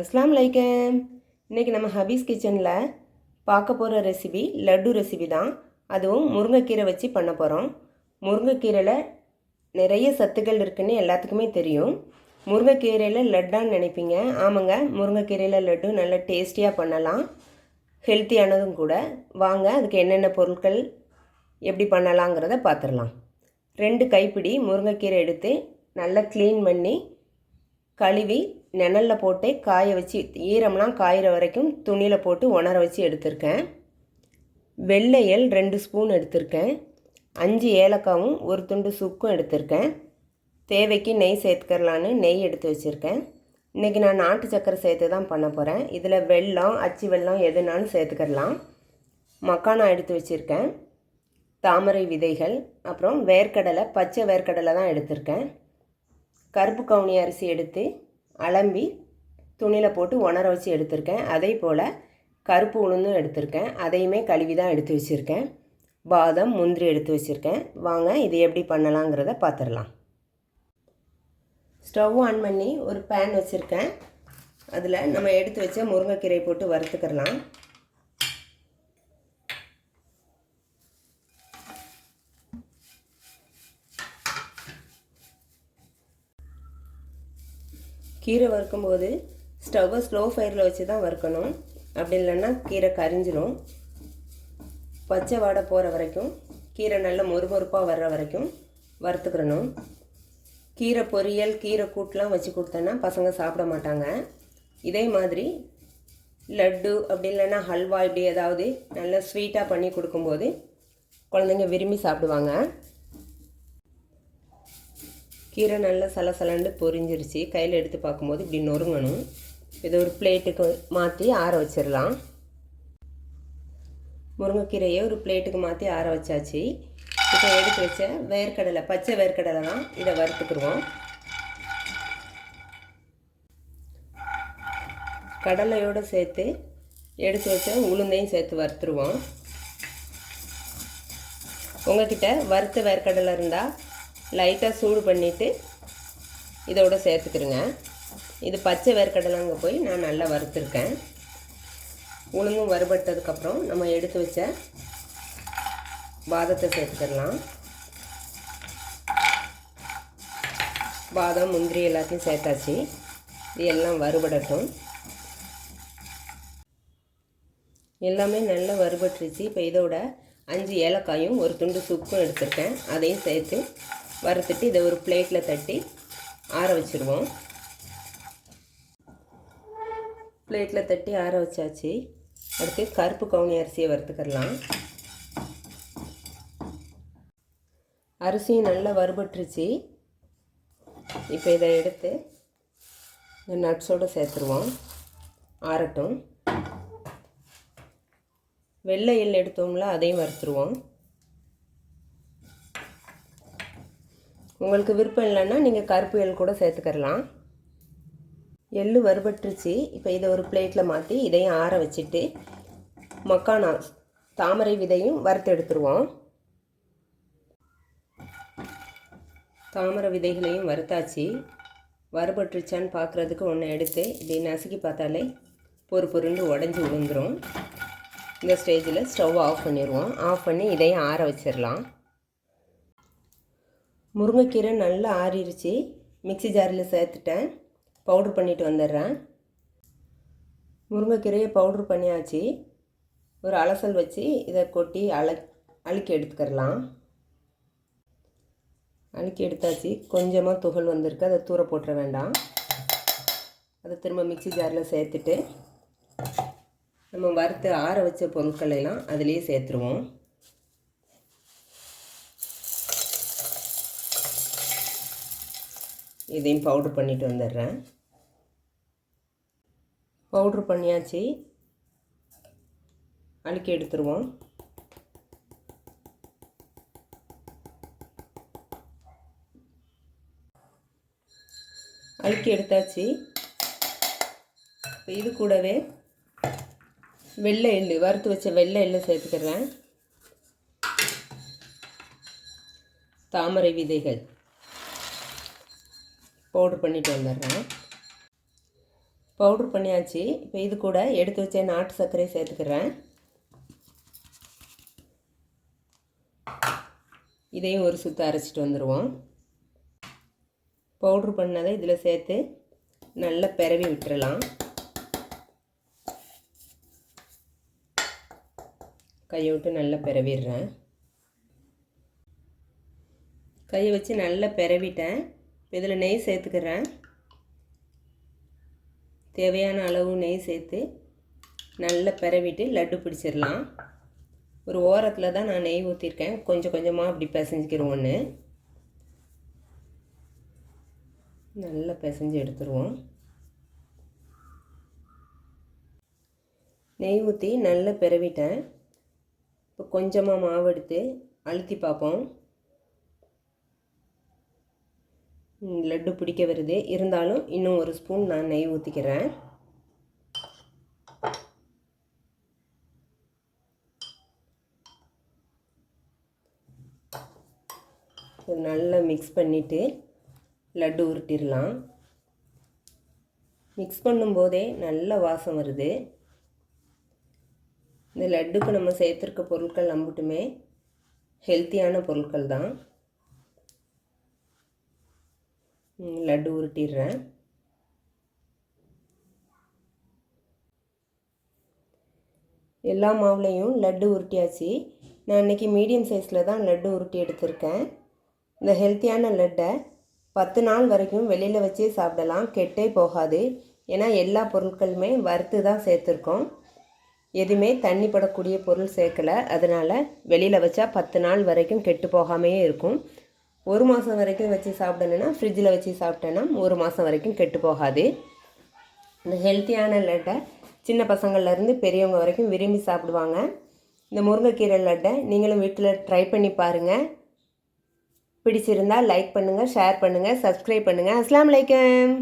அஸ்ஸலாமு அலைக்கும். இன்றைக்கி நம்ம ஹபீஸ் கிச்சனில் பார்க்க போகிற ரெசிபி லட்டு ரெசிபி தான். அதுவும் முருங்கைக்கீரை வச்சு பண்ண போகிறோம். முருங்கைக்கீரையில் நிறைய சத்துக்கள் இருக்குதுன்னு எல்லாத்துக்குமே தெரியும். முருங்கைக்கீரையில் லட்டான்னு நினைப்பீங்க. ஆமாங்க, முருங்கைக்கீரையில் லட்டு நல்லா டேஸ்டியாக பண்ணலாம், ஹெல்த்தியானதும் கூட. வாங்க அதுக்கு என்னென்ன பொருட்கள் எப்படி பண்ணலாங்கிறத பார்த்துடலாம். 2 கைப்பிடி முருங்கைக்கீரை எடுத்து நல்லா க்ளீன் பண்ணி கழுவி நிழலில் போட்டு காய வச்சு, ஈரம்லாம் காயிற வரைக்கும் துணியில் போட்டு உணர வச்சு எடுத்திருக்கேன். வெள்ளையல் 2 ஸ்பூன் எடுத்திருக்கேன். 5 ஏலக்காவும் ஒரு துண்டு சுக்கும் எடுத்திருக்கேன். தேவைக்கு நெய் சேர்த்துக்கலான்னு நெய் எடுத்து வச்சுருக்கேன். இன்றைக்கி நான் நாட்டு சக்கரை சேர்த்து தான் பண்ண போகிறேன். இதில் வெல்லம், அச்சு வெல்லம் எதுனாலும் சேர்த்துக்கலாம். மக்கானா எடுத்து வச்சுருக்கேன். தாமரை விதைகள், அப்புறம் வேர்க்கடலை, பச்சை வேர்க்கடலை தான் எடுத்திருக்கேன். கருப்பு கவுனி அரிசி எடுத்து அலம்பி துணியில் போட்டு உணர வச்சு எடுத்திருக்கேன். அதே போல் கருப்பு உளுந்தும் எடுத்திருக்கேன். அதையுமே கழுவி தான் எடுத்து வச்சுருக்கேன். பாதம், முந்திரி எடுத்து வச்சுருக்கேன். வாங்க இது எப்படி பண்ணலாங்கிறத பார்த்துடலாம். ஸ்டவ் ஆன் பண்ணி ஒரு பேன் வச்சுருக்கேன். அதில் நம்ம எடுத்து வச்ச முருங்கைக்கீரை போட்டு வறுத்துக்கிறலாம். கீரை வறுக்கும்போது ஸ்டவ்வை ஸ்லோ ஃபயரில் வச்சு தான் வறுக்கணும். அப்படி இல்லைன்னா கீரை கரிஞ்சிடும். பச்சை வாடை போகிற வரைக்கும், கீரை நல்ல மொறுமொறுப்பாக வர்ற வரைக்கும் வறுத்துக்கிறணும். கீரை பொரியல், கீரை கூட்டெலாம் வச்சு கொடுத்தோன்னா பசங்க சாப்பிட மாட்டாங்க. இதே மாதிரி லட்டு அப்படி இல்லைன்னா ஹல்வா இப்படி ஏதாவது நல்லா ஸ்வீட்டாக பண்ணி கொடுக்கும்போது குழந்தைங்க விரும்பி சாப்பிடுவாங்க. கீரை நல்லா சலசலண்டு பொரிஞ்சிருச்சு. கையில் எடுத்து பார்க்கும்போது இப்படி நொறுங்கணும். இதை ஒரு பிளேட்டுக்கு மாற்றி ஆற வச்சிடலாம். முருங்கைக்கீரையை ஒரு பிளேட்டுக்கு மாற்றி ஆற வச்சாச்சு. இப்போ எடுத்து வச்ச வேர்க்கடலை, பச்சை வேர்க்கடலை தான், இதை வறுத்துக்குருவோம். கடலையோடு சேர்த்து எடுத்து வச்ச உளுந்தையும் சேர்த்து வறுத்துருவோம். உங்கள்கிட்ட வறுத்த வேர்க்கடலை இருந்தால் லைட்டாக சூடு பண்ணிவிட்டு இதோட சேர்த்துக்கிறேங்க. இது பச்சை வேர்க்கடலைங்க போய் நான் நல்லா வறுத்துருக்கேன். உளுந்தும் வறுபட்டதுக்கப்புறம் நம்ம எடுத்து வச்ச பாதத்தை சேர்த்துக்கலாம். பாதம், முந்திரி எல்லாத்தையும் சேர்த்தாச்சு. இது எல்லாம் வறுபடட்டும். எல்லாமே நல்லா வறுபட்டுருச்சு. இப்போ இதோட 5 ஏலக்காயும் ஒரு துண்டு சுக்கும் எடுத்திருக்கேன். அதையும் சேர்த்து வறுத்துட்டு இதை ஒரு பிளேட்டில் தட்டி ஆற வச்சுருவோம். பிளேட்டில் தட்டி ஆற வச்சாச்சு. அடுத்து கருப்பு கவுனி அரிசியை வறுத்துக்கலாம். அரிசியும் நல்லா வறுபட்டுருச்சு. இப்போ இதை எடுத்து இந்த நட்ஸோடு சேர்த்துருவோம். ஆறட்டும். வெள்ளை எள் எடுத்தோம்ல, அதையும் வறுத்துருவோம். உங்களுக்கு விருப்பம் இல்லைன்னா நீங்கள் கருப்பு எள் கூட சேர்த்துக்கலாம். எள் வறுபட்டுருச்சு. இப்போ இதை ஒரு பிளேட்டில் மாற்றி இதையும் ஆற வச்சுட்டு மக்கானா, தாமரை விதையும் வறுத்து எடுத்துருவோம். தாமரை விதைகளையும் வறுத்தாச்சு. வறுபட்டுருச்சான்னு பார்க்குறதுக்கு ஒன்று எடுத்து இப்படி நசுக்கி பார்த்தாலே பொறுண்டு உடஞ்சி விழுந்துடும். இந்த ஸ்டேஜில் ஸ்டவ் ஆஃப் பண்ணிடுவோம். ஆஃப் பண்ணி இதையும் ஆற வச்சிடலாம். முருங்கைக்கீரை நல்லா ஆறிடுச்சு. மிக்ஸி ஜாரில் சேர்த்துட்டேன். பவுட்ரு பண்ணிவிட்டு வந்துடுறேன். முருங்கைக்கீரையை பவுட்ரு பண்ணியாச்சு. ஒரு அலசல் வச்சு இதை கொட்டி அழுக்கி எடுத்துக்கிறலாம். அழுக்கி எடுத்தாச்சு. கொஞ்சமாக துகள் வந்திருக்கு, அதை தூர போட்டுற வேண்டாம். அதை திரும்ப மிக்ஸி ஜாரில் சேர்த்துட்டு நம்ம வறுத்து ஆற வச்ச பொருட்களெல்லாம் அதிலேயே சேர்த்துருவோம். இதையும் பவுட்ரு பண்ணிவிட்டு வந்துடுறேன். பவுட்ரு பண்ணியாச்சு. அழுக்கி எடுத்துருவோம். அழுக்கி எடுத்தாச்சு. இது கூடவே வெள்ளை எள்ளு, வறுத்து வச்ச வெள்ளை எள்ளு சேர்த்துக்கிறேன். தாமரை விதைகள் பவுட்ரு பண்ணிவிட்டு வந்துடுறேன். பவுட்ரு பண்ணியாச்சு. இப்போ இது கூட எடுத்து வச்ச நாட்டு சர்க்கரை சேர்த்துக்கிறேன். இதையும் ஒரு சுற்று அரைச்சிட்டு வந்துடுவோம். பவுட்ரு பண்ணதை இதில் சேர்த்து நல்லா பெரவி விட்டுறலாம். கையை விட்டு நல்லா பெரவிடுறேன். கையை வச்சு நல்லா பெரவிட்டேன். இதில் நெய் சேர்த்துக்கிறேன். தேவையான அளவு நெய் சேர்த்து நல்லா பெரவிட்டு லட்டு பிடிச்சிடலாம். ஒரு ஓரத்தில் தான் நான் நெய் ஊற்றிருக்கேன். கொஞ்சம் கொஞ்சமாக அப்படி பிசைஞ்சிக்கிடுவோன்னு நல்லா பிசைஞ்சு எடுத்துருவோம். நெய் ஊற்றி நல்லா பெரவிட்டேன். இப்போ கொஞ்சமாக மாவு எடுத்து அழுத்தி பார்ப்போம். லட்டு பிடிக்க வருது. இருந்தாலும் இன்னும் ஒரு ஸ்பூன் நான் நெய் ஊற்றிக்கிறேன். நல்லா மிக்ஸ் பண்ணிவிட்டு லட்டு உருட்டிடலாம். மிக்ஸ் பண்ணும்போதே நல்ல வாசம் வருது. இந்த லட்டுக்கு நம்ம சேர்த்துருக்க பொருட்கள் அம்புட்டுமே ஹெல்த்தியான பொருட்கள் தான். லட்டு உருட்டிடுறேன். எல்லா மாவுலையும் லட்டு உருட்டியாச்சு. நான் இன்றைக்கி மீடியம் சைஸில் தான் லட்டு உருட்டி எடுத்திருக்கேன். இந்த ஹெல்த்தியான லட்டை 10 நாள் வரைக்கும் வெளியில் வச்சு சாப்பிடலாம். கெட்டே போகாது. ஏன்னா எல்லா பொருட்களுமே வறுத்து தான் சேர்த்துருக்கோம். எதுவுமே தண்ணி படக்கூடிய பொருள் சேர்க்கலை. அதனால் வெளியில் வச்சா 10 நாள் வரைக்கும் கெட்டு போகாமையே இருக்கும். 1 மாதம் வரைக்கும் வச்சு சாப்பிடணுன்னா ஃப்ரிட்ஜில் வச்சு சாப்பிட்டேன்னா 1 மாதம் வரைக்கும் கெட்டு போகாது. இந்த ஹெல்த்தியான லட்டை சின்ன பசங்கள்லேருந்து பெரியவங்க வரைக்கும் விரும்பி சாப்பிடுவாங்க. இந்த முருங்கைக்கீரை லட்டை நீங்களும் வீட்டில் ட்ரை பண்ணி பாருங்கள். பிடிச்சிருந்தால் லைக் பண்ணுங்கள், ஷேர் பண்ணுங்கள், சப்ஸ்கிரைப் பண்ணுங்கள். அஸ்ஸலாமு அலைக்கும்.